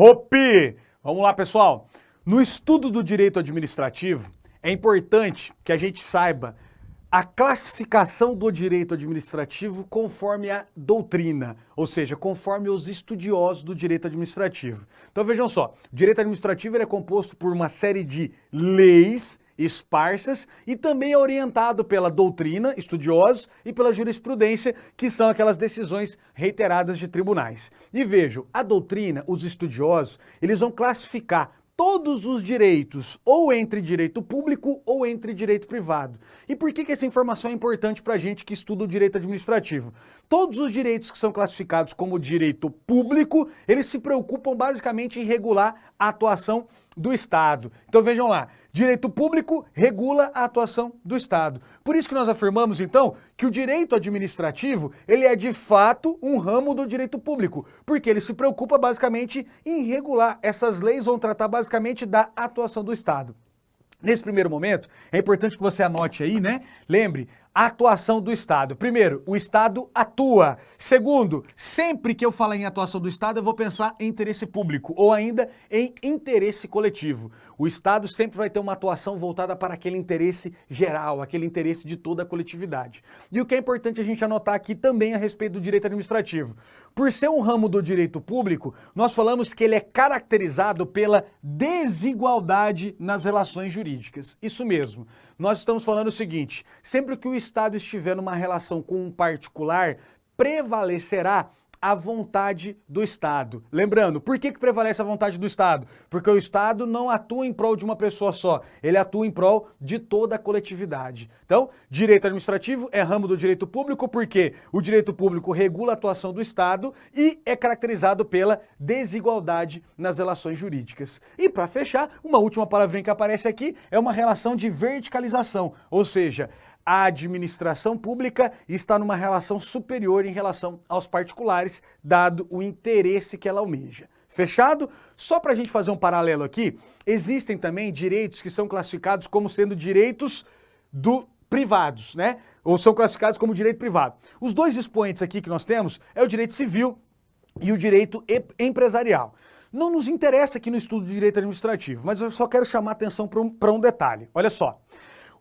Hopi! Vamos lá, pessoal. No estudo do direito administrativo, é importante que a gente saiba a classificação do direito administrativo conforme a doutrina, ou seja, conforme os estudiosos do direito administrativo. Então vejam só, o direito administrativo ele é composto por uma série de leis esparsas e também é orientado pela doutrina, estudiosos, e pela jurisprudência, que são aquelas decisões reiteradas de tribunais. E vejam, a doutrina, os estudiosos, eles vão classificar todos os direitos, ou entre direito público ou entre direito privado. E por que essa informação é importante para a gente que estuda o direito administrativo? Todos os direitos que são classificados como direito público, eles se preocupam basicamente em regular a atuação do Estado. Então vejam lá, direito público regula a atuação do Estado. Por isso que nós afirmamos, então, que o direito administrativo, ele é de fato um ramo do direito público, porque ele se preocupa basicamente em regular. Essas leis vão tratar basicamente da atuação do Estado. Nesse primeiro momento, é importante que você anote aí, né? Lembre, a atuação do Estado. Primeiro, o Estado atua. Segundo, sempre que eu falar em atuação do Estado, eu vou pensar em interesse público ou ainda em interesse coletivo. O Estado sempre vai ter uma atuação voltada para aquele interesse geral, aquele interesse de toda a coletividade. E o que é importante a gente anotar aqui também a respeito do direito administrativo. Por ser um ramo do direito público, nós falamos que ele é caracterizado pela desigualdade nas relações jurídicas. Isso mesmo. Nós estamos falando o seguinte, sempre que o Estado estiver numa relação com um particular, prevalecerá a vontade do Estado. Lembrando, por que prevalece a vontade do Estado? Porque o Estado não atua em prol de uma pessoa só, ele atua em prol de toda a coletividade. Então, direito administrativo é ramo do direito público porque o direito público regula a atuação do Estado e é caracterizado pela desigualdade nas relações jurídicas. E para fechar, uma última palavrinha que aparece aqui é uma relação de verticalização, ou seja, a administração pública está numa relação superior em relação aos particulares, dado o interesse que ela almeja. Fechado? Só para a gente fazer um paralelo aqui, existem também direitos que são classificados como sendo direitos privados, né? Ou são classificados como direito privado. Os dois expoentes aqui que nós temos é o direito civil e o direito empresarial. Não nos interessa aqui no estudo de direito administrativo, mas eu só quero chamar a atenção para um detalhe. Olha só.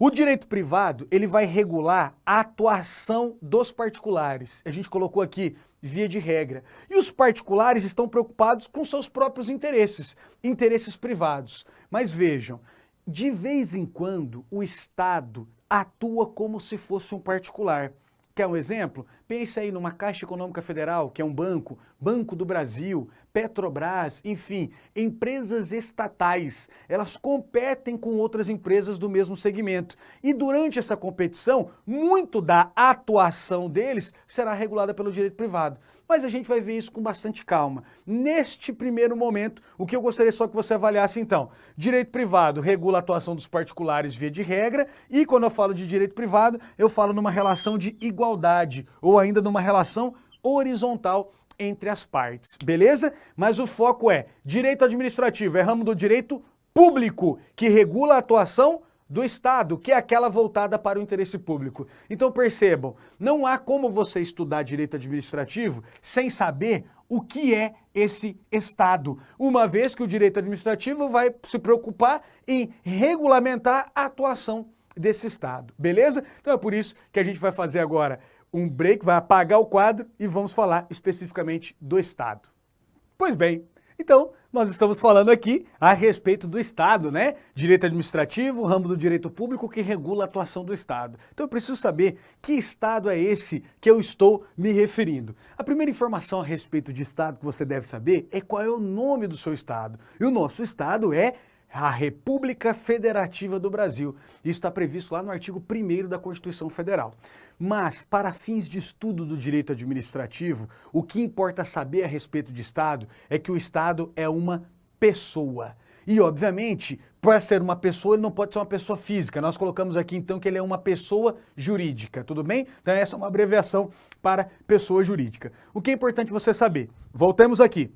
O direito privado, ele vai regular a atuação dos particulares. A gente colocou aqui, via de regra. E os particulares estão preocupados com seus próprios interesses, interesses privados. Mas vejam, de vez em quando o Estado atua como se fosse um particular. Quer um exemplo? Pense aí numa Caixa Econômica Federal, que é um banco, Banco do Brasil, Petrobras, enfim, empresas estatais. Elas competem com outras empresas do mesmo segmento. E durante essa competição, muito da atuação deles será regulada pelo direito privado. Mas a gente vai ver isso com bastante calma. Neste primeiro momento, o que eu gostaria só que você avaliasse então, direito privado regula a atuação dos particulares via de regra, e quando eu falo de direito privado, eu falo numa relação de igualdade, ou ainda numa relação horizontal entre as partes, beleza? Mas o foco é, direito administrativo é ramo do direito público, que regula a atuação do Estado, que é aquela voltada para o interesse público. Então percebam, não há como você estudar direito administrativo sem saber o que é esse Estado, uma vez que o direito administrativo vai se preocupar em regulamentar a atuação desse Estado, beleza? Então é por isso que a gente vai fazer agora um break, vai apagar o quadro e vamos falar especificamente do Estado. Pois bem, então, nós estamos falando aqui a respeito do Estado, né? Direito administrativo, ramo do direito público que regula a atuação do Estado. Então eu preciso saber que Estado é esse que eu estou me referindo. A primeira informação a respeito de Estado que você deve saber é qual é o nome do seu Estado. E o nosso Estado é a República Federativa do Brasil. Isso está previsto lá no artigo 1º da Constituição Federal. Mas, para fins de estudo do direito administrativo, o que importa saber a respeito de Estado é que o Estado é uma pessoa. E, obviamente, para ser uma pessoa, ele não pode ser uma pessoa física. Nós colocamos aqui, então, que ele é uma pessoa jurídica, tudo bem? Então, essa é uma abreviação para pessoa jurídica. O que é importante você saber? Voltemos aqui.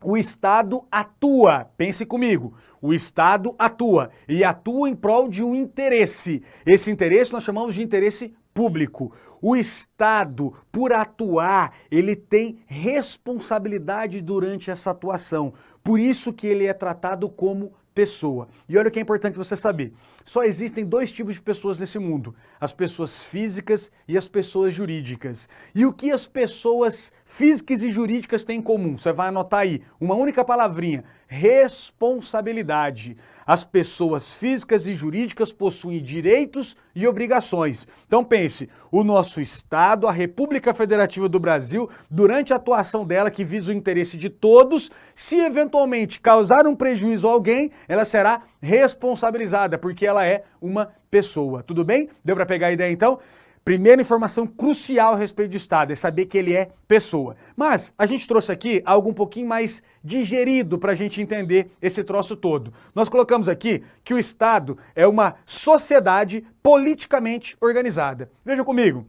O Estado atua, pense comigo, o Estado atua e atua em prol de um interesse. Esse interesse nós chamamos de interesse público. O Estado, por atuar, ele tem responsabilidade durante essa atuação. Por isso que ele é tratado como pessoa. E olha o que é importante você saber. Só existem dois tipos de pessoas nesse mundo: as pessoas físicas e as pessoas jurídicas. E o que as pessoas físicas e jurídicas têm em comum? Você vai anotar aí, uma única palavrinha: responsabilidade. As pessoas físicas e jurídicas possuem direitos e obrigações. Então pense, o nosso Estado, a República Federativa do Brasil, durante a atuação dela que visa o interesse de todos, se eventualmente causar um prejuízo a alguém, ela será responsabilizada, porque ela é uma pessoa. Tudo bem? Deu para pegar a ideia então? Primeira informação crucial a respeito do Estado é saber que ele é pessoa. Mas a gente trouxe aqui algo um pouquinho mais digerido para a gente entender esse troço todo. Nós colocamos aqui que o Estado é uma sociedade politicamente organizada. Veja comigo.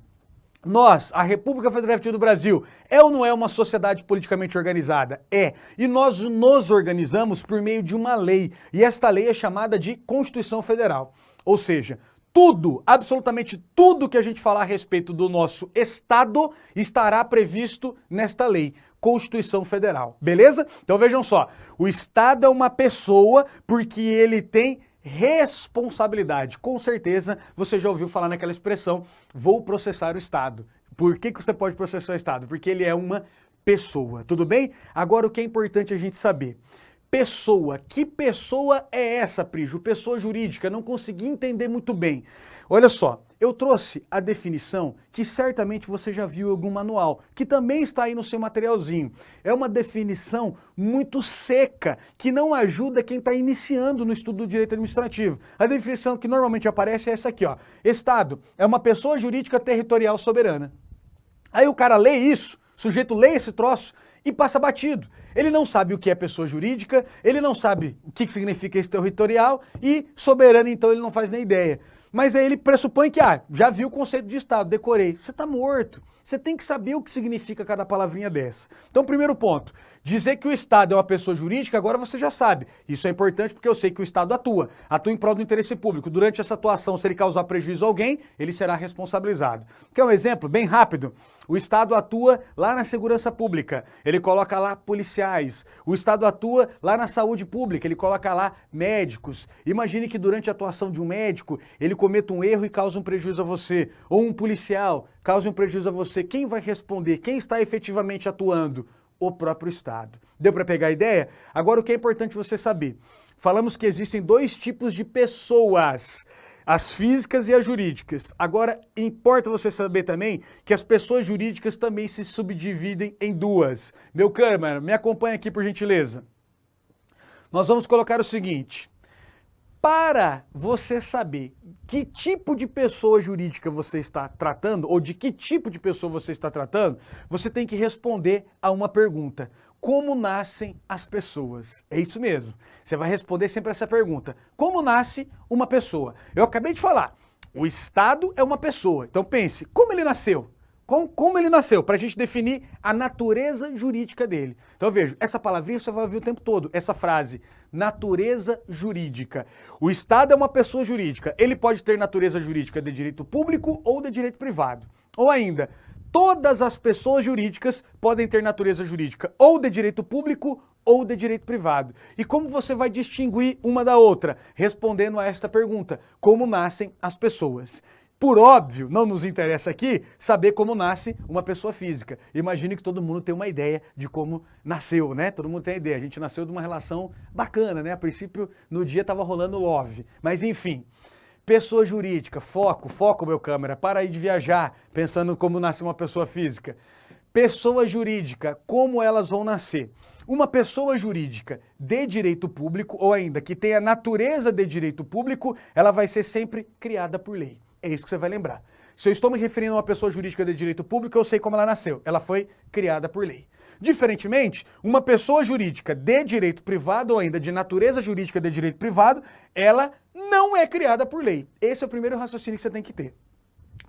Nós, a República Federativa do Brasil, é ou não é uma sociedade politicamente organizada? É. E nós nos organizamos por meio de uma lei. E esta lei é chamada de Constituição Federal. Ou seja, tudo, absolutamente tudo que a gente falar a respeito do nosso Estado estará previsto nesta lei, Constituição Federal. Beleza? Então vejam só, o Estado é uma pessoa porque ele tem responsabilidade. Com certeza você já ouviu falar naquela expressão, vou processar o Estado. Por que você pode processar o Estado? Porque ele é uma pessoa, tudo bem? Agora o que é importante a gente saber. Pessoa. Que pessoa é essa, Prijo? Pessoa jurídica. Não consegui entender muito bem. Olha só, eu trouxe a definição que certamente você já viu em algum manual, que também está aí no seu materialzinho. É uma definição muito seca, que não ajuda quem está iniciando no estudo do direito administrativo. A definição que normalmente aparece é essa aqui, ó. Estado é uma pessoa jurídica territorial soberana. Aí o cara lê isso, o sujeito lê esse troço e passa batido. Ele não sabe o que é pessoa jurídica, ele não sabe o que significa esse territorial e soberano, então ele não faz nem ideia. Mas aí ele pressupõe que, já viu o conceito de Estado, decorei. Você está morto. Você tem que saber o que significa cada palavrinha dessa. Então, primeiro ponto, dizer que o Estado é uma pessoa jurídica, agora você já sabe. Isso é importante porque eu sei que o Estado atua em prol do interesse público. Durante essa atuação, se ele causar prejuízo a alguém, ele será responsabilizado. Quer um exemplo bem rápido? O Estado atua lá na segurança pública, ele coloca lá policiais. O Estado atua lá na saúde pública, ele coloca lá médicos. Imagine que durante a atuação de um médico, ele cometa um erro e causa um prejuízo a você. Ou um policial cause um prejuízo a você. Quem vai responder? Quem está efetivamente atuando? O próprio Estado. Deu para pegar a ideia? Agora o que é importante você saber? Falamos que existem dois tipos de pessoas, as físicas e as jurídicas. Agora, importa você saber também que as pessoas jurídicas também se subdividem em duas. Meu câmera, me acompanha aqui por gentileza. Nós vamos colocar o seguinte: para você saber que tipo de pessoa jurídica você está tratando, ou de que tipo de pessoa você está tratando, você tem que responder a uma pergunta: como nascem as pessoas? É isso mesmo. Você vai responder sempre essa pergunta: como nasce uma pessoa? Eu acabei de falar, o Estado é uma pessoa. Então pense, como ele nasceu? Como ele nasceu? Para a gente definir a natureza jurídica dele. Então veja, essa palavrinha você vai ouvir o tempo todo, essa frase, natureza jurídica. O Estado é uma pessoa jurídica. Ele pode ter natureza jurídica de direito público ou de direito privado. Ou ainda, todas as pessoas jurídicas podem ter natureza jurídica ou de direito público ou de direito privado. E como você vai distinguir uma da outra? Respondendo a esta pergunta: como nascem as pessoas? Por óbvio, não nos interessa aqui saber como nasce uma pessoa física. Imagine que todo mundo tem uma ideia de como nasceu, né? Todo mundo tem a ideia. A gente nasceu de uma relação bacana, né? A princípio, no dia estava rolando love. Mas enfim, pessoa jurídica, foco, meu câmera, para aí de viajar pensando como nasce uma pessoa física. Pessoa jurídica, como elas vão nascer? Uma pessoa jurídica de direito público, ou ainda que tenha natureza de direito público, ela vai ser sempre criada por lei. É isso que você vai lembrar. Se eu estou me referindo a uma pessoa jurídica de direito público, eu sei como ela nasceu. Ela foi criada por lei. Diferentemente, uma pessoa jurídica de direito privado, ou ainda de natureza jurídica de direito privado, ela não é criada por lei. Esse é o primeiro raciocínio que você tem que ter.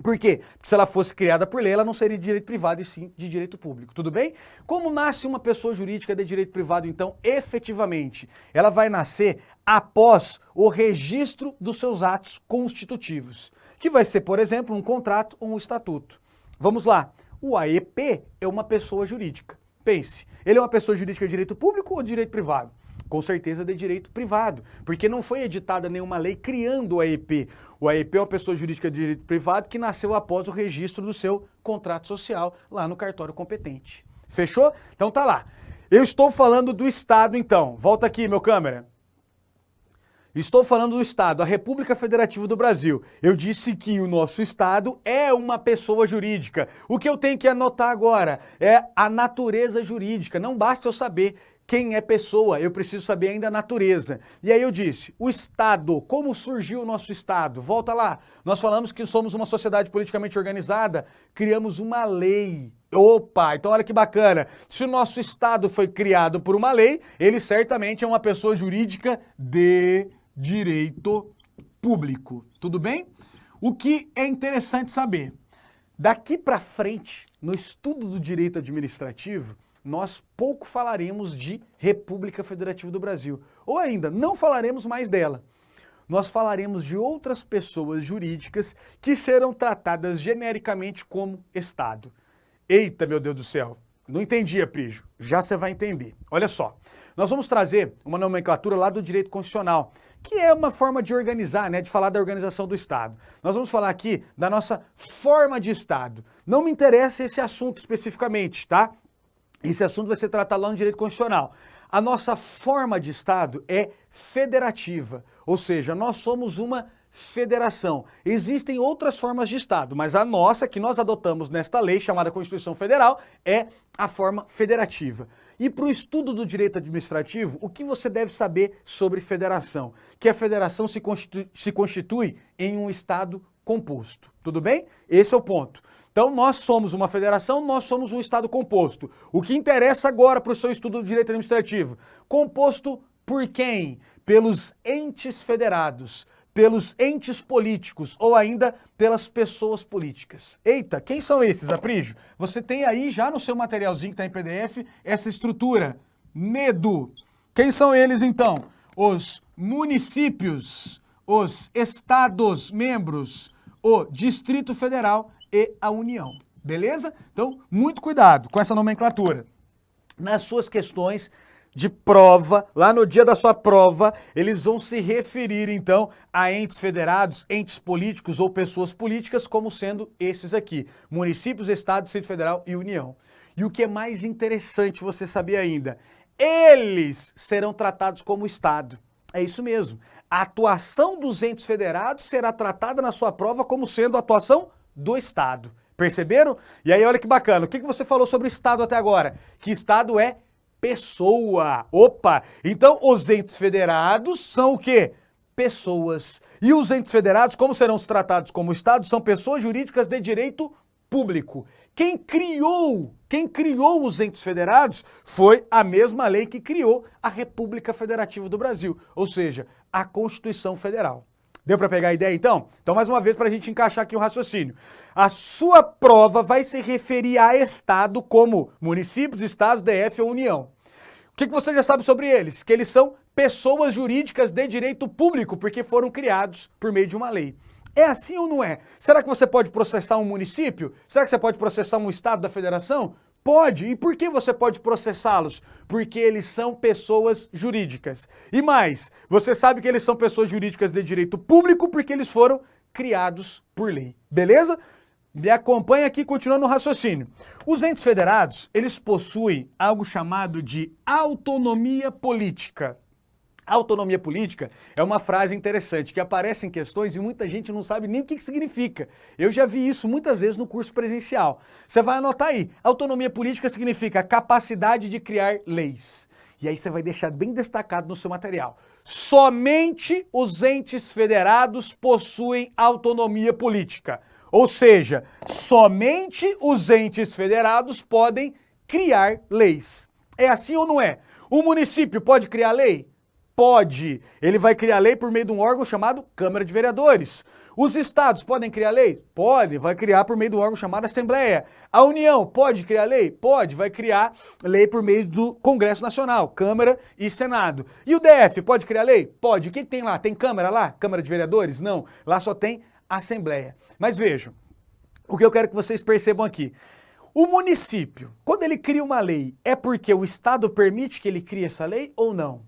Por quê? Porque se ela fosse criada por lei, ela não seria de direito privado e sim de direito público, tudo bem? Como nasce uma pessoa jurídica de direito privado, então, efetivamente? Ela vai nascer após o registro dos seus atos constitutivos, que vai ser, por exemplo, um contrato ou um estatuto. Vamos lá, o AEP é uma pessoa jurídica. Pense, ele é uma pessoa jurídica de direito público ou de direito privado? Com certeza de direito privado, porque não foi editada nenhuma lei criando o AEP. O AEP é uma pessoa jurídica de direito privado que nasceu após o registro do seu contrato social lá no cartório competente. Fechou? Então tá lá. Eu estou falando do Estado então. Volta aqui, meu câmera. Estou falando do Estado, a República Federativa do Brasil. Eu disse que o nosso Estado é uma pessoa jurídica. O que eu tenho que anotar agora é a natureza jurídica. Não basta eu saber quem é pessoa, eu preciso saber ainda a natureza. E aí eu disse, o Estado, como surgiu o nosso Estado? Volta lá, nós falamos que somos uma sociedade politicamente organizada, criamos uma lei. Opa, então olha que bacana, se o nosso Estado foi criado por uma lei, ele certamente é uma pessoa jurídica de direito público, tudo bem? O que é interessante saber, daqui para frente, no estudo do direito administrativo, nós pouco falaremos de República Federativa do Brasil. Ou ainda, não falaremos mais dela. Nós falaremos de outras pessoas jurídicas que serão tratadas genericamente como Estado. Eita, meu Deus do céu, não entendi, Aprígio. Já você vai entender. Olha só, nós vamos trazer uma nomenclatura lá do direito constitucional, que é uma forma de organizar, né, de falar da organização do Estado. Nós vamos falar aqui da nossa forma de Estado. Não me interessa esse assunto especificamente, tá? Esse assunto vai ser tratado lá no direito constitucional. A nossa forma de Estado é federativa, ou seja, nós somos uma federação. Existem outras formas de Estado, mas a nossa, que nós adotamos nesta lei, chamada Constituição Federal, é a forma federativa. E para o estudo do direito administrativo, o que você deve saber sobre federação? Que a federação se constitui em um Estado composto. Tudo bem? Esse é o ponto. Então, nós somos uma federação, nós somos um Estado composto. O que interessa agora para o seu estudo do direito administrativo? Composto por quem? Pelos entes federados, pelos entes políticos ou ainda pelas pessoas políticas. Eita, quem são esses, Aprígio? Você tem aí já no seu materialzinho que está em PDF essa estrutura. Medo. Quem são eles então? Os municípios, os estados membros, o Distrito Federal e a União, beleza? Então, muito cuidado com essa nomenclatura. Nas suas questões de prova, lá no dia da sua prova, eles vão se referir, então, a entes federados, entes políticos ou pessoas políticas, como sendo esses aqui, municípios, Estado, Distrito Federal e União. E o que é mais interessante você saber ainda, eles serão tratados como Estado. É isso mesmo. A atuação dos entes federados será tratada na sua prova como sendo a atuação do Estado. Perceberam? E aí, olha que bacana. O que você falou sobre o Estado até agora? Que Estado é pessoa. Opa! Então, os entes federados são o quê? Pessoas. E os entes federados, como serão tratados como Estado, são pessoas jurídicas de direito público. Quem criou os entes federados foi a mesma lei que criou a República Federativa do Brasil, ou seja, a Constituição Federal. Deu para pegar a ideia, então? Então, mais uma vez, para a gente encaixar aqui o raciocínio. A sua prova vai se referir a Estado como municípios, Estados, DF ou União. O que você já sabe sobre eles? Que eles são pessoas jurídicas de direito público, porque foram criados por meio de uma lei. É assim ou não é? Será que você pode processar um município? Será que você pode processar um Estado da Federação? Pode. E por que você pode processá-los? Porque eles são pessoas jurídicas. E mais, você sabe que eles são pessoas jurídicas de direito público porque eles foram criados por lei. Beleza? Me acompanha aqui, continuando o raciocínio. Os entes federados, eles possuem algo chamado de autonomia política. Autonomia política é uma frase interessante que aparece em questões e muita gente não sabe nem o que significa. Eu já vi isso muitas vezes no curso presencial. Você vai anotar aí. Autonomia política significa capacidade de criar leis. E aí você vai deixar bem destacado no seu material. Somente os entes federados possuem autonomia política. Ou seja, somente os entes federados podem criar leis. É assim ou não é? O município pode criar lei? Pode. Ele vai criar lei por meio de um órgão chamado Câmara de Vereadores. Os estados podem criar lei? Pode. Vai criar por meio de um órgão chamado Assembleia. A União pode criar lei? Pode. Vai criar lei por meio do Congresso Nacional, Câmara e Senado. E o DF pode criar lei? Pode. O que tem lá? Tem Câmara lá? Câmara de Vereadores? Não. Lá só tem Assembleia. Mas vejam, o que eu quero que vocês percebam aqui. O município, quando ele cria uma lei, é porque o Estado permite que ele crie essa lei ou não?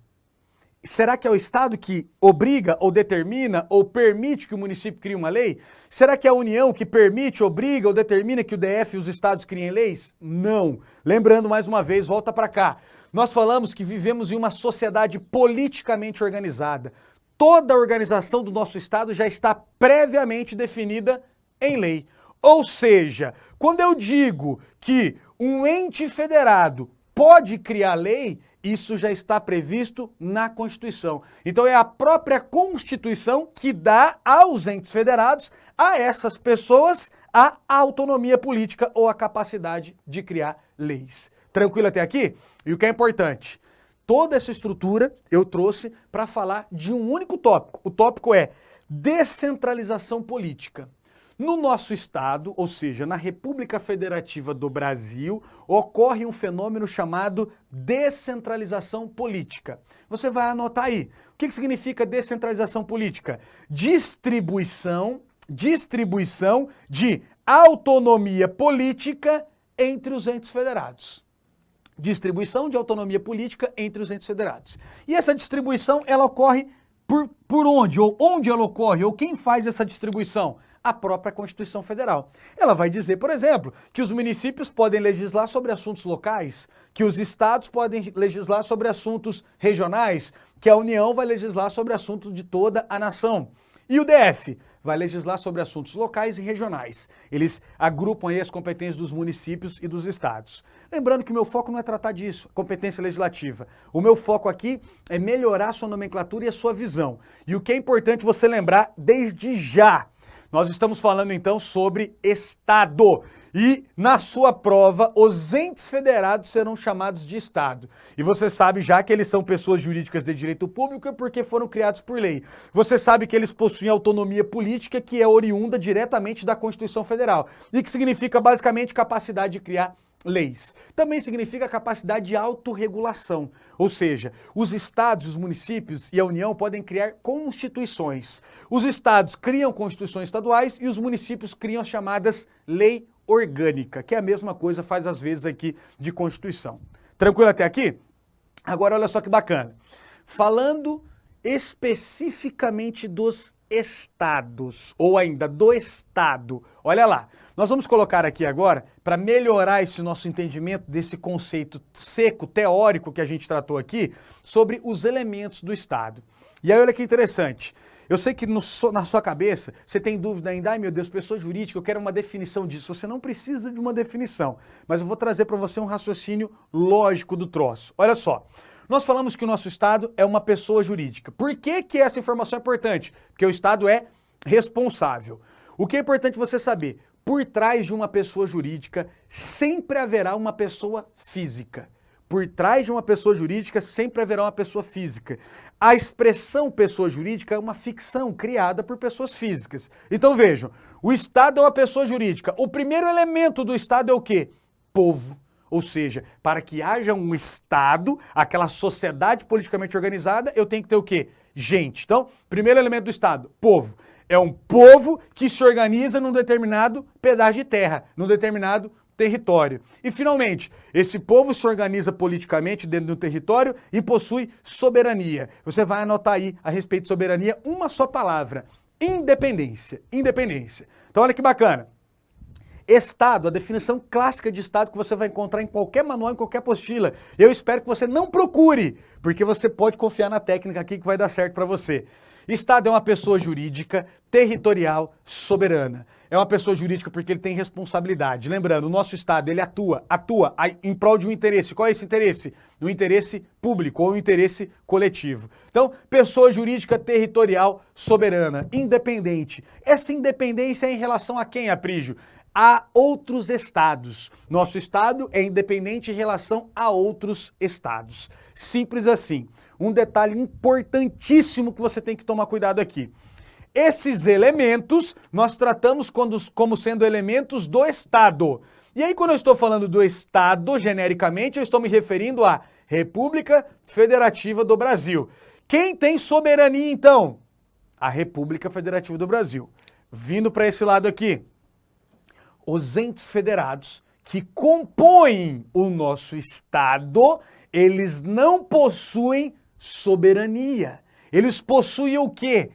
Será que é o Estado que obriga ou determina ou permite que o município crie uma lei? Será que é a União que permite, obriga ou determina que o DF e os estados criem leis? Não. Lembrando mais uma vez, volta para cá. Nós falamos que vivemos em uma sociedade politicamente organizada. Toda a organização do nosso Estado já está previamente definida em lei. Ou seja, quando eu digo que um ente federado pode criar lei, isso já está previsto na Constituição. Então é a própria Constituição que dá aos entes federados, a essas pessoas, a autonomia política ou a capacidade de criar leis. Tranquilo até aqui? E o que é importante? Toda essa estrutura eu trouxe para falar de um único tópico. O tópico é descentralização política. No nosso estado, ou seja, na República Federativa do Brasil, ocorre um fenômeno chamado descentralização política. Você vai anotar aí. O que significa descentralização política? Distribuição de autonomia política entre os entes federados. Distribuição de autonomia política entre os entes federados. E essa distribuição, ela ocorre por onde? Ou onde ela ocorre? Ou quem faz essa distribuição? A própria Constituição Federal. Ela vai dizer, por exemplo, que os municípios podem legislar sobre assuntos locais, que os estados podem legislar sobre assuntos regionais, que a União vai legislar sobre assuntos de toda a nação. E o DF vai legislar sobre assuntos locais e regionais. Eles agrupam aí as competências dos municípios e dos estados. Lembrando que o meu foco não é tratar disso, competência legislativa. O meu foco aqui é melhorar a sua nomenclatura e a sua visão. E o que é importante você lembrar desde já, nós estamos falando então sobre Estado. E na sua prova, os entes federados serão chamados de Estado. E você sabe já que eles são pessoas jurídicas de direito público porque foram criados por lei. Você sabe que eles possuem autonomia política que é oriunda diretamente da Constituição Federal. E que significa basicamente capacidade de criar leis. Também significa capacidade de autorregulação, ou seja, os estados, os municípios e a União podem criar constituições. Os estados criam constituições estaduais e os municípios criam as chamadas lei orgânica, que é a mesma coisa, faz às vezes aqui de Constituição. Tranquilo até aqui? Agora olha só que bacana. Falando especificamente dos estados, ou ainda do Estado, olha lá. Nós vamos colocar aqui agora, para melhorar esse nosso entendimento desse conceito seco, teórico que a gente tratou aqui, sobre os elementos do Estado. E aí olha que interessante, eu sei que na sua cabeça você tem dúvida ainda, ai meu Deus, pessoa jurídica, eu quero uma definição disso. Você não precisa de uma definição, mas eu vou trazer para você um raciocínio lógico do troço. Olha só, nós falamos que o nosso Estado é uma pessoa jurídica. Por que que essa informação é importante? Porque o Estado é responsável. O que é importante você saber? Por trás de uma pessoa jurídica sempre haverá uma pessoa física. Por trás de uma pessoa jurídica sempre haverá uma pessoa física. A expressão pessoa jurídica é uma ficção criada por pessoas físicas. Então vejam, o Estado é uma pessoa jurídica. O primeiro elemento do Estado é o quê? Povo. Ou seja, para que haja um Estado, aquela sociedade politicamente organizada, eu tenho que ter o quê? Gente. Então, primeiro elemento do Estado, povo. É um povo que se organiza num determinado pedaço de terra, num determinado território. E, finalmente, esse povo se organiza politicamente dentro do território e possui soberania. Você vai anotar aí, a respeito de soberania, uma só palavra: independência. Independência. Então, olha que bacana. Estado, a definição clássica de Estado que você vai encontrar em qualquer manual, em qualquer apostila. Eu espero que você não procure, porque você pode confiar na técnica aqui que vai dar certo para você. Estado é uma pessoa jurídica, territorial, soberana. É uma pessoa jurídica porque ele tem responsabilidade. Lembrando, o nosso Estado, ele atua em prol de um interesse. Qual é esse interesse? O interesse público ou o interesse coletivo. Então, pessoa jurídica, territorial, soberana, independente. Essa independência é em relação a quem, Aprígio? A outros estados. Nosso Estado é independente em relação a outros estados. Simples assim. Um detalhe importantíssimo que você tem que tomar cuidado aqui. Esses elementos nós tratamos como sendo elementos do Estado. E aí, quando eu estou falando do Estado, genericamente, eu estou me referindo à República Federativa do Brasil. Quem tem soberania, então? A República Federativa do Brasil. Vindo para esse lado aqui, os entes federados, que compõem o nosso Estado, eles não possuem soberania. Eles possuem o quê?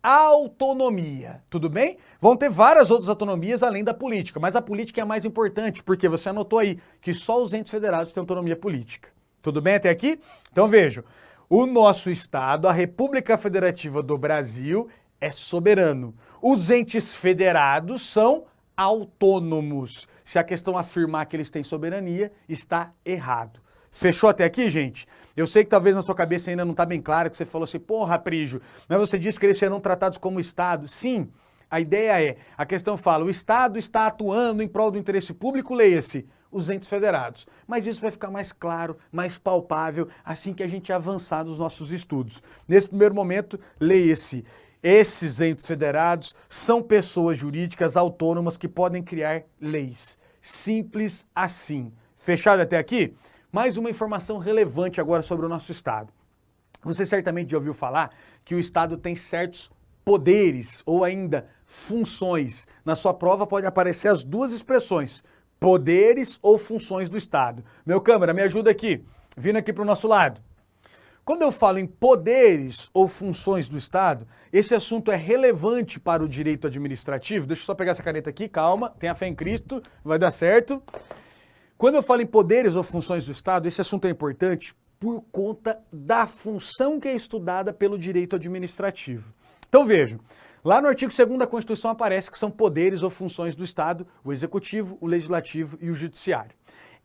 Autonomia, tudo bem? Vão ter várias outras autonomias além da política, mas a política é a mais importante, porque você anotou aí que só os entes federados têm autonomia política. Tudo bem até aqui? Então vejam, o nosso Estado, a República Federativa do Brasil, é soberano. Os entes federados são autônomos. Se a questão afirmar que eles têm soberania, está errado. Fechou até aqui, gente? Eu sei que talvez na sua cabeça ainda não está bem claro, que você falou assim, porra, Prígio, mas você disse que eles serão tratados como Estado. Sim, a ideia é, a questão fala, o Estado está atuando em prol do interesse público, leia-se, os entes federados. Mas isso vai ficar mais claro, mais palpável, assim que a gente avançar nos nossos estudos. Nesse primeiro momento, leia-se, esses entes federados são pessoas jurídicas autônomas que podem criar leis. Simples assim. Fechado até aqui? Mais uma informação relevante agora sobre o nosso Estado. Você certamente já ouviu falar que o Estado tem certos poderes ou ainda funções. Na sua prova pode aparecer as duas expressões, poderes ou funções do Estado. Meu câmera, me ajuda aqui, vindo aqui para o nosso lado. Quando eu falo em poderes ou funções do Estado, esse assunto é relevante para o direito administrativo. Deixa eu só pegar essa caneta aqui, calma, tenha fé em Cristo, vai dar certo. Quando eu falo em poderes ou funções do Estado, esse assunto é importante por conta da função que é estudada pelo direito administrativo. Então vejam, lá no artigo 2º da Constituição aparece que são poderes ou funções do Estado, o Executivo, o Legislativo e o Judiciário.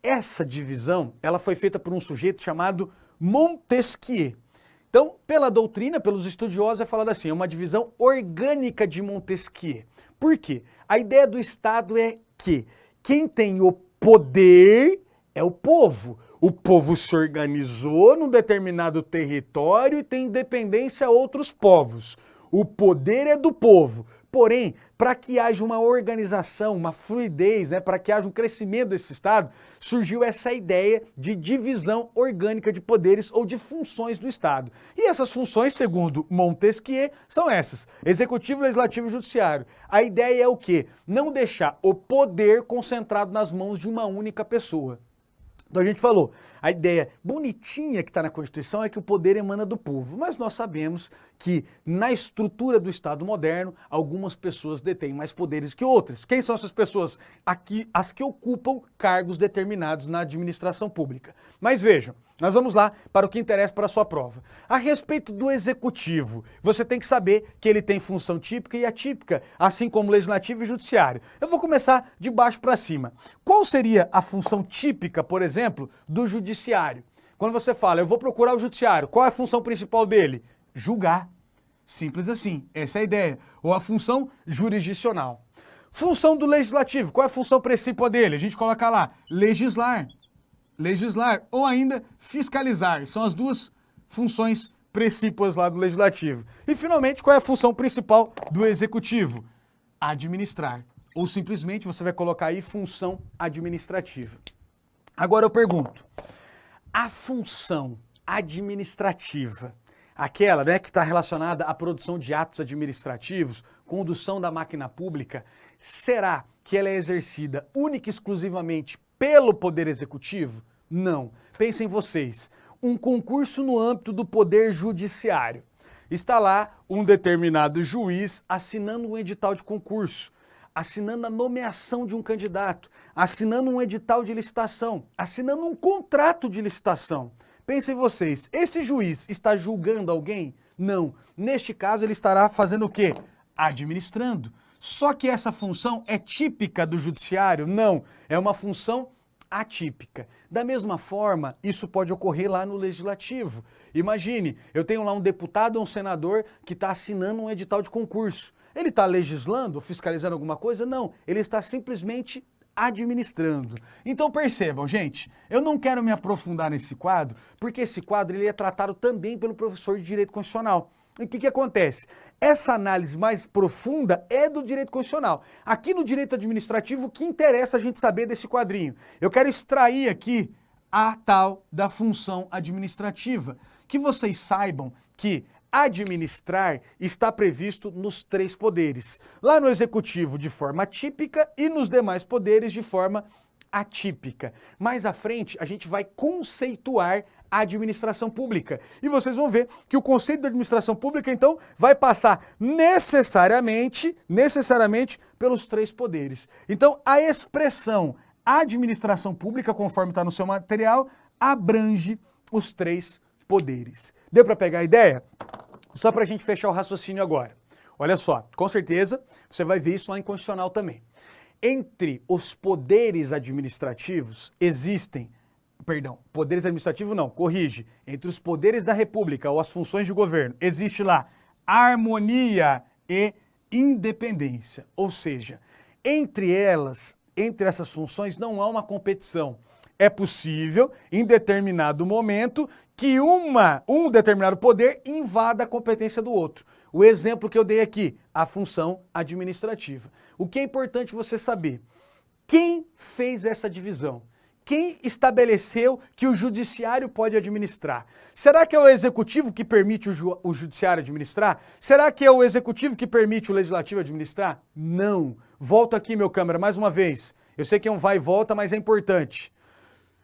Essa divisão, ela foi feita por um sujeito chamado Montesquieu. Então, pela doutrina, pelos estudiosos, é falado assim, é uma divisão orgânica de Montesquieu. Por quê? A ideia do Estado é que quem tem o poder é o povo. O povo se organizou num determinado território e tem independência a outros povos. O poder é do povo. Porém, para que haja uma organização, uma fluidez, para que haja um crescimento desse Estado, surgiu essa ideia de divisão orgânica de poderes ou de funções do Estado. E essas funções, segundo Montesquieu, são essas: Executivo, Legislativo e Judiciário. A ideia é o quê? Não deixar o poder concentrado nas mãos de uma única pessoa. Então a gente falou, a ideia bonitinha que está na Constituição é que o poder emana do povo, mas nós sabemos que na estrutura do Estado moderno, algumas pessoas detêm mais poderes que outras. Quem são essas pessoas? Aqui, as que ocupam cargos determinados na administração pública. Mas vejam, nós vamos lá para o que interessa para a sua prova. A respeito do Executivo, você tem que saber que ele tem função típica e atípica, assim como Legislativo e Judiciário. Eu vou começar de baixo para cima. Qual seria a função típica, por exemplo, do Judiciário? Quando você fala, eu vou procurar o Judiciário, qual é a função principal dele? Julgar. Simples assim, essa é a ideia. Ou a função jurisdicional. Função do Legislativo, qual é a função principal dele? A gente coloca lá, legislar. Legislar ou ainda fiscalizar. São as duas funções precípuas lá do Legislativo. E finalmente, qual é a função principal do Executivo? Administrar. Ou simplesmente você vai colocar aí função administrativa. Agora eu pergunto, a função administrativa, aquela que está relacionada à produção de atos administrativos, condução da máquina pública, será que ela é exercida única e exclusivamente pelo Poder Executivo? Não. Pensem vocês, um concurso no âmbito do Poder Judiciário. Está lá um determinado juiz assinando um edital de concurso, assinando a nomeação de um candidato, assinando um edital de licitação, assinando um contrato de licitação. Pensem vocês, esse juiz está julgando alguém? Não. Neste caso, ele estará fazendo o quê? Administrando. Só que essa função é típica do judiciário? Não. É uma função atípica. Da mesma forma, isso pode ocorrer lá no Legislativo. Imagine, eu tenho lá um deputado ou um senador que está assinando um edital de concurso. Ele está legislando, fiscalizando alguma coisa? Não. Ele está simplesmente administrando. Então percebam, gente, eu não quero me aprofundar nesse quadro, porque esse quadro ele é tratado também pelo professor de Direito Constitucional. E o que acontece? Essa análise mais profunda é do direito constitucional. Aqui no direito administrativo, o que interessa a gente saber desse quadrinho? Eu quero extrair aqui a tal da função administrativa. Que vocês saibam que administrar está previsto nos 3 poderes. Lá no Executivo de forma típica e nos demais poderes de forma atípica. Mais à frente, a gente vai conceituar a administração pública. E vocês vão ver que o conceito da administração pública, então, vai passar necessariamente pelos três poderes. Então, a expressão administração pública, conforme está no seu material, abrange os três poderes. Deu para pegar a ideia? Só para a gente fechar o raciocínio agora. Olha só, com certeza você vai ver isso lá em Constitucional também. Entre os poderes administrativos poderes administrativos não, corrige. Entre os poderes da República ou as funções de governo, existe lá harmonia e independência. Ou seja, entre essas funções não há uma competição. É possível, em determinado momento, que um determinado poder invada a competência do outro. O exemplo que eu dei aqui, a função administrativa. O que é importante você saber? Quem fez essa divisão? Quem estabeleceu que o judiciário pode administrar? Será que é o executivo que permite o judiciário administrar? Será que é o executivo que permite o legislativo administrar? Não. Volto aqui, meu câmera, mais uma vez. Eu sei que é um vai e volta, mas é importante.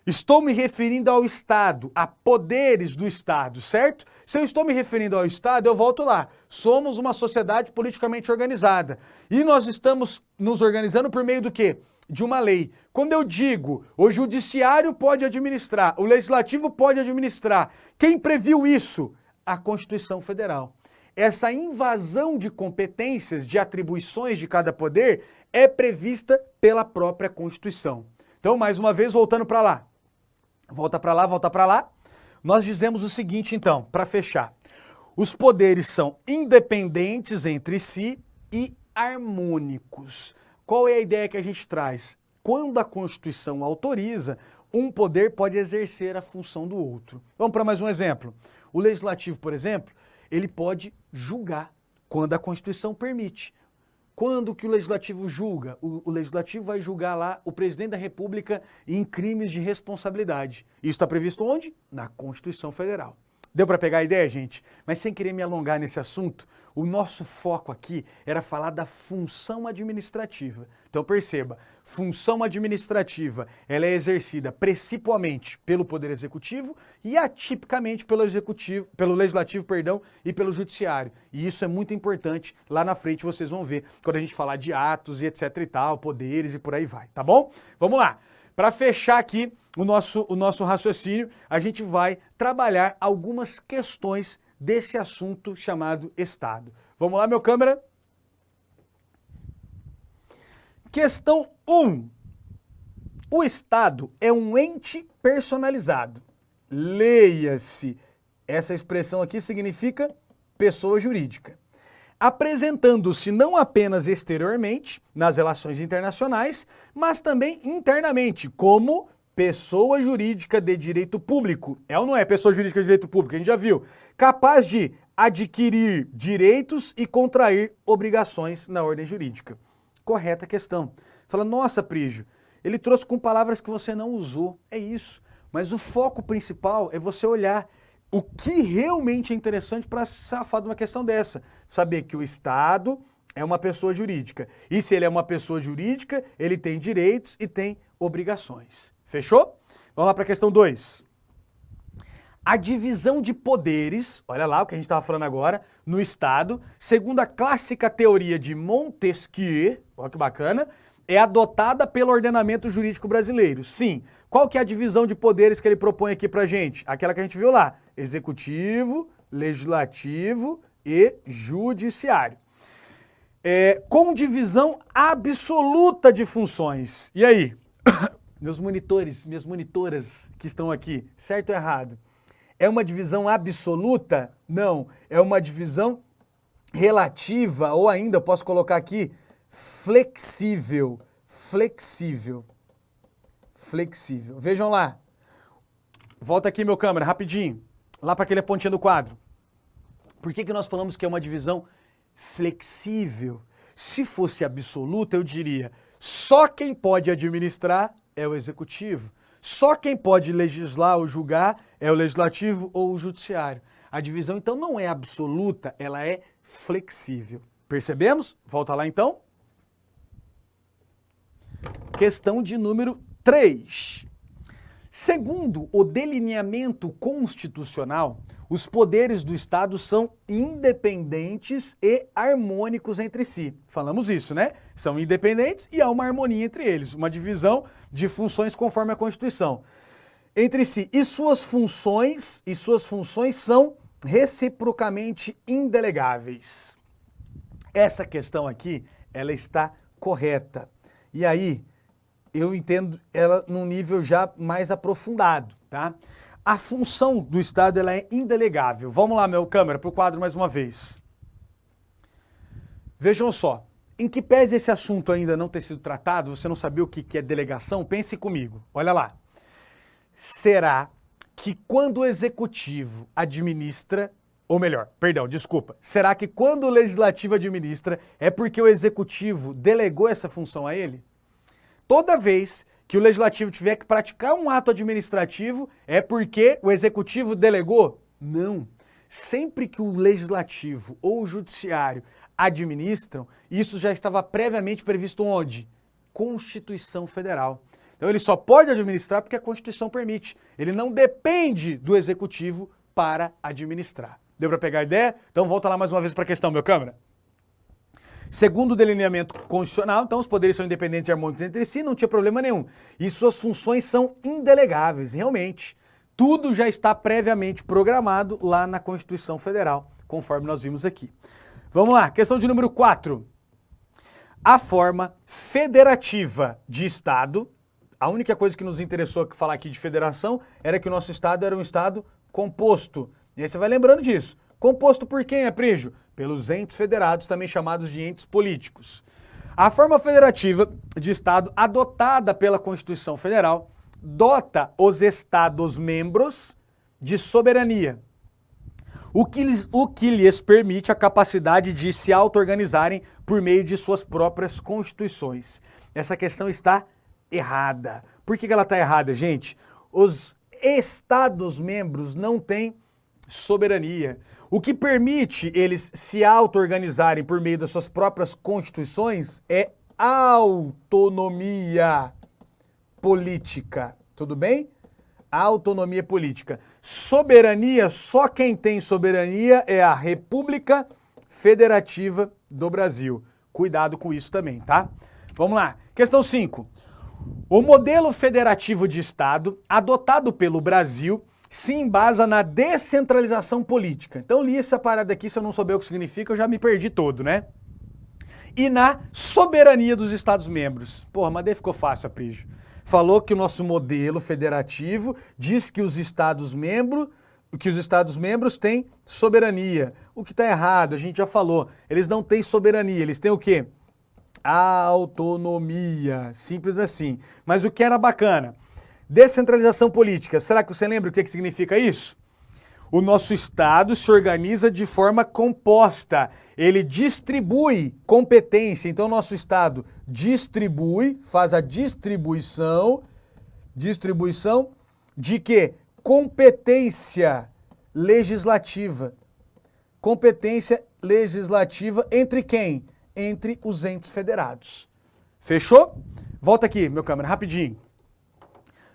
Estou me referindo ao Estado, a poderes do Estado, certo? Se eu estou me referindo ao Estado, eu volto lá. Somos uma sociedade politicamente organizada. E nós estamos nos organizando por meio do quê? De uma lei. Quando eu digo o judiciário pode administrar, o legislativo pode administrar, quem previu isso? A Constituição Federal. Essa invasão de competências, de atribuições de cada poder é prevista pela própria Constituição. Então, mais uma vez, voltando para lá. Volta para lá. Nós dizemos o seguinte, então, para fechar. Os poderes são independentes entre si e harmônicos. Qual é a ideia que a gente traz? Quando a Constituição autoriza, um poder pode exercer a função do outro. Vamos para mais um exemplo. O Legislativo, por exemplo, ele pode julgar quando a Constituição permite. Quando que o Legislativo julga? O Legislativo vai julgar lá o Presidente da República em crimes de responsabilidade. Isso está previsto onde? Na Constituição Federal. Deu para pegar a ideia, gente? Mas sem querer me alongar nesse assunto, o nosso foco aqui era falar da função administrativa. Então perceba, função administrativa, ela é exercida principalmente pelo Poder Executivo e atipicamente pelo Legislativo, e pelo Judiciário. E isso é muito importante, lá na frente vocês vão ver, quando a gente falar de atos e etc e tal, poderes e por aí vai, tá bom? Vamos lá. Para fechar aqui o nosso raciocínio, a gente vai trabalhar algumas questões desse assunto chamado Estado. Vamos lá, meu câmera? Questão 1. O Estado é um ente personalizado. Leia-se. Essa expressão aqui significa pessoa jurídica. Apresentando-se não apenas exteriormente, nas relações internacionais, mas também internamente, como pessoa jurídica de direito público. É ou não é pessoa jurídica de direito público? A gente já viu. Capaz de adquirir direitos e contrair obrigações na ordem jurídica. Correta questão. Fala, nossa, Prígio, ele trouxe com palavras que você não usou. É isso. Mas o foco principal é você olhar o que realmente é interessante para safar de uma questão dessa. Saber que o Estado é uma pessoa jurídica. E se ele é uma pessoa jurídica, ele tem direitos e tem obrigações. Fechou? Vamos lá para a questão 2. A divisão de poderes, olha lá o que a gente estava falando agora, no Estado, segundo a clássica teoria de Montesquieu, olha que bacana, é adotada pelo ordenamento jurídico brasileiro. Sim. Qual que é a divisão de poderes que ele propõe aqui pra gente? Aquela que a gente viu lá. Executivo, legislativo e judiciário. Com divisão absoluta de funções. E aí? Meus monitores, minhas monitoras que estão aqui, certo ou errado? É uma divisão absoluta? Não. É uma divisão relativa, ou ainda, eu posso colocar aqui, flexível. Flexível. Vejam lá. Volta aqui, meu câmera, rapidinho. Lá para aquele pontinha do quadro. Por que nós falamos que é uma divisão flexível? Se fosse absoluta, eu diria, só quem pode administrar é o executivo. Só quem pode legislar ou julgar é o legislativo ou o judiciário. A divisão, então, não é absoluta, ela é flexível. Percebemos? Volta lá, então. Questão de número 3. Segundo o delineamento constitucional, os poderes do Estado são independentes e harmônicos entre si. Falamos isso, né? São independentes e há uma harmonia entre eles, uma divisão de funções conforme a Constituição. Entre si. E suas funções são reciprocamente indelegáveis. Essa questão aqui, ela está correta. E aí, eu entendo ela num nível já mais aprofundado, tá? A função do Estado, ela é indelegável. Vamos lá, meu câmera, para o quadro mais uma vez. Vejam só, em que pese esse assunto ainda não ter sido tratado, você não sabia o que é delegação, pense comigo, olha lá. Será que quando o Executivo administra, ou melhor, perdão, desculpa, será que quando o Legislativo administra é porque o Executivo delegou essa função a ele? Toda vez que o Legislativo tiver que praticar um ato administrativo, é porque o Executivo delegou? Não. Sempre que o Legislativo ou o Judiciário administram, isso já estava previamente previsto onde? Constituição Federal. Então ele só pode administrar porque a Constituição permite. Ele não depende do Executivo para administrar. Deu para pegar a ideia? Então volta lá mais uma vez para a questão, meu câmera. Segundo o delineamento constitucional, então os poderes são independentes e harmônicos entre si, não tinha problema nenhum. E suas funções são indelegáveis, realmente. Tudo já está previamente programado lá na Constituição Federal, conforme nós vimos aqui. Vamos lá, questão de número 4. A forma federativa de Estado, a única coisa que nos interessou falar aqui de federação era que o nosso Estado era um Estado composto. E aí você vai lembrando disso. Composto por quem, Aprígio? Pelos entes federados, também chamados de entes políticos. A forma federativa de Estado adotada pela Constituição Federal dota os Estados-membros de soberania, o que lhes permite a capacidade de se auto-organizarem por meio de suas próprias constituições. Essa questão está errada. Por que ela está errada, gente? Os Estados-membros não têm soberania. O que permite eles se auto-organizarem por meio das suas próprias constituições é autonomia política. Tudo bem? Autonomia política. Soberania, só quem tem soberania é a República Federativa do Brasil. Cuidado com isso também, tá? Vamos lá. Questão 5. O modelo federativo de Estado adotado pelo Brasil se embasa na descentralização política. Então li essa parada aqui, se eu não souber o que significa, eu já me perdi todo, né? E na soberania dos Estados-membros. Porra, mas daí ficou fácil, Aprígio. Falou que o nosso modelo federativo diz que os Estados-membros têm soberania. O que está errado, a gente já falou. Eles não têm soberania, eles têm o quê? Autonomia. Simples assim. Mas o que era bacana? Descentralização política. Será que você lembra o que significa isso? O nosso Estado se organiza de forma composta. Ele distribui competência. Então, o nosso Estado distribui, faz a distribuição de quê? Competência legislativa. Competência legislativa entre quem? Entre os entes federados. Fechou? Volta aqui, meu câmera, rapidinho.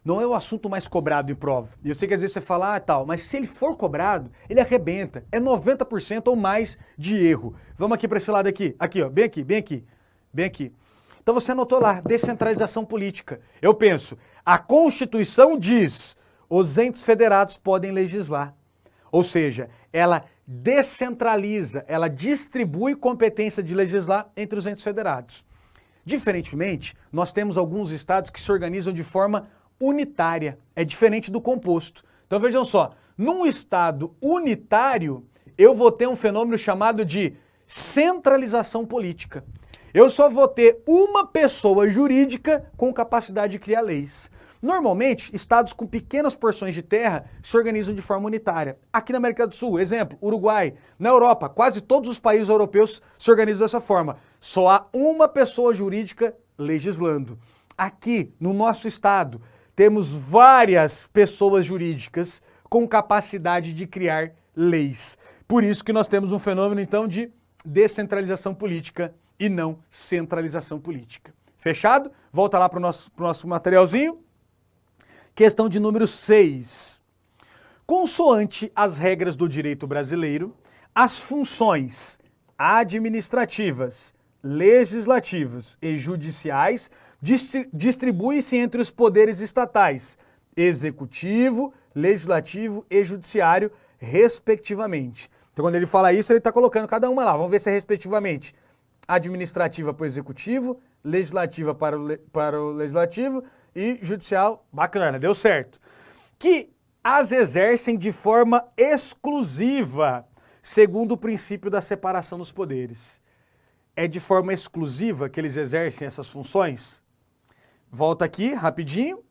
Não é o assunto mais cobrado em prova. E eu sei que às vezes você fala, tal, mas se ele for cobrado, ele arrebenta. É 90% ou mais de erro. Vamos aqui para esse lado aqui. Aqui, ó, bem aqui, bem aqui, bem aqui. Então você anotou lá, descentralização política. Eu penso, a Constituição diz, os entes federados podem legislar. Ou seja, ela descentraliza, ela distribui competência de legislar entre os entes federados. Diferentemente, nós temos alguns estados que se organizam de forma unitária, é diferente do composto. Então vejam só, num estado unitário, eu vou ter um fenômeno chamado de centralização política. Eu só vou ter uma pessoa jurídica com capacidade de criar leis. Normalmente, estados com pequenas porções de terra se organizam de forma unitária. Aqui na América do Sul, exemplo, Uruguai. Na Europa, quase todos os países europeus se organizam dessa forma. Só há uma pessoa jurídica legislando. Aqui, no nosso estado, temos várias pessoas jurídicas com capacidade de criar leis. Por isso que nós temos um fenômeno, então, de descentralização política e não centralização política. Fechado? Volta lá para o nosso materialzinho. Questão de número 6. Consoante as regras do direito brasileiro, as funções administrativas, legislativas e judiciais distribuem-se entre os poderes estatais, executivo, legislativo e judiciário, respectivamente. Então, quando ele fala isso, ele está colocando cada uma lá. Vamos ver se é respectivamente administrativa para o executivo, legislativa para o legislativo e judicial. Bacana, deu certo. Que as exercem de forma exclusiva, segundo o princípio da separação dos poderes. É de forma exclusiva que eles exercem essas funções? Volta aqui, rapidinho.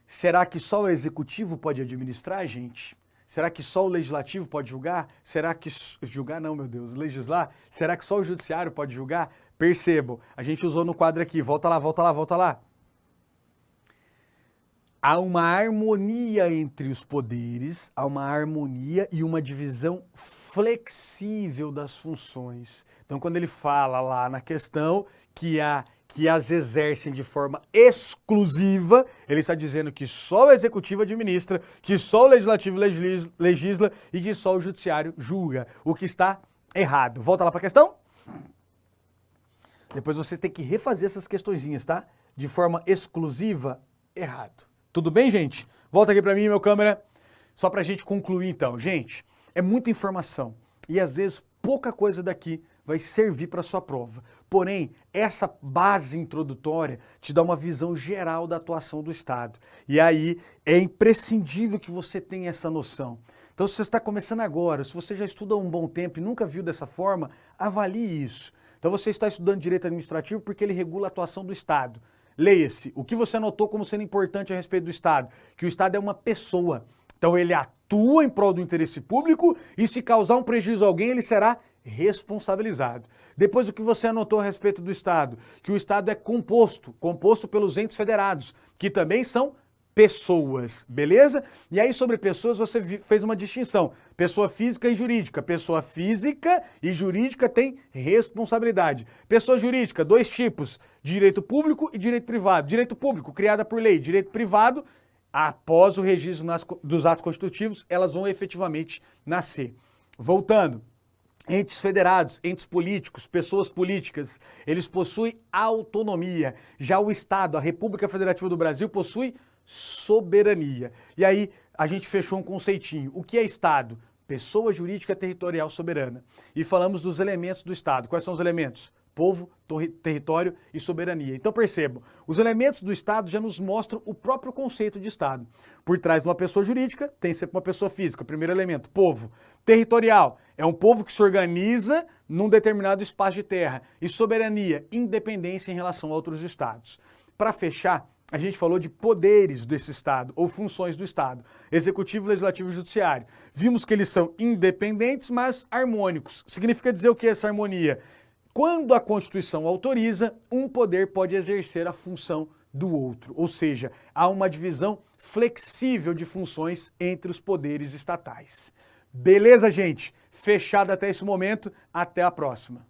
Será que só o executivo pode administrar, gente? Será que só o legislativo pode julgar? Será que... Julgar não, meu Deus. Legislar? Será que só o judiciário pode julgar? Percebam, a gente usou no quadro aqui. Volta lá, volta lá, volta lá. Há uma harmonia entre os poderes, há uma harmonia e uma divisão flexível das funções. Então, quando ele fala lá na questão que as exercem de forma exclusiva, ele está dizendo que só o executivo administra, que só o legislativo legisla e que só o judiciário julga, o que está errado. Volta lá para a questão. Depois você tem que refazer essas questõezinhas, tá? De forma exclusiva, errado. Tudo bem, gente? Volta aqui para mim, meu câmera. Só para a gente concluir, então. Gente, é muita informação e às vezes pouca coisa daqui vai servir para a sua prova. Porém, essa base introdutória te dá uma visão geral da atuação do Estado. E aí é imprescindível que você tenha essa noção. Então, se você está começando agora, se você já estuda há um bom tempo e nunca viu dessa forma, avalie isso. Então, você está estudando direito administrativo porque ele regula a atuação do Estado. Leia-se, o que você anotou como sendo importante a respeito do Estado? Que o Estado é uma pessoa. Então ele atua em prol do interesse público e se causar um prejuízo a alguém, ele será responsabilizado. Depois o que você anotou a respeito do Estado? Que o Estado é composto pelos entes federados, que também são pessoas, beleza? E aí sobre pessoas você fez uma distinção, pessoa física e jurídica. Pessoa física e jurídica tem responsabilidade. Pessoa jurídica, dois tipos, direito público e direito privado. Direito público, criada por lei. Direito privado, após o registro dos atos constitutivos, elas vão efetivamente nascer. Voltando, entes federados, entes políticos, pessoas políticas, eles possuem autonomia. Já o Estado, a República Federativa do Brasil, possui soberania. E aí a gente fechou um conceitinho. O que é Estado? Pessoa jurídica territorial soberana. E falamos dos elementos do Estado. Quais são os elementos? Povo, território e soberania. Então percebam, os elementos do Estado já nos mostram o próprio conceito de Estado. Por trás de uma pessoa jurídica, tem sempre uma pessoa física. Primeiro elemento, povo. Territorial, é um povo que se organiza num determinado espaço de terra. E soberania, independência em relação a outros estados. Para fechar, a gente falou de poderes desse Estado, ou funções do Estado, executivo, legislativo e judiciário. Vimos que eles são independentes, mas harmônicos. Significa dizer o que é essa harmonia? Quando a Constituição autoriza, um poder pode exercer a função do outro. Ou seja, há uma divisão flexível de funções entre os poderes estatais. Beleza, gente? Fechado até esse momento. Até a próxima.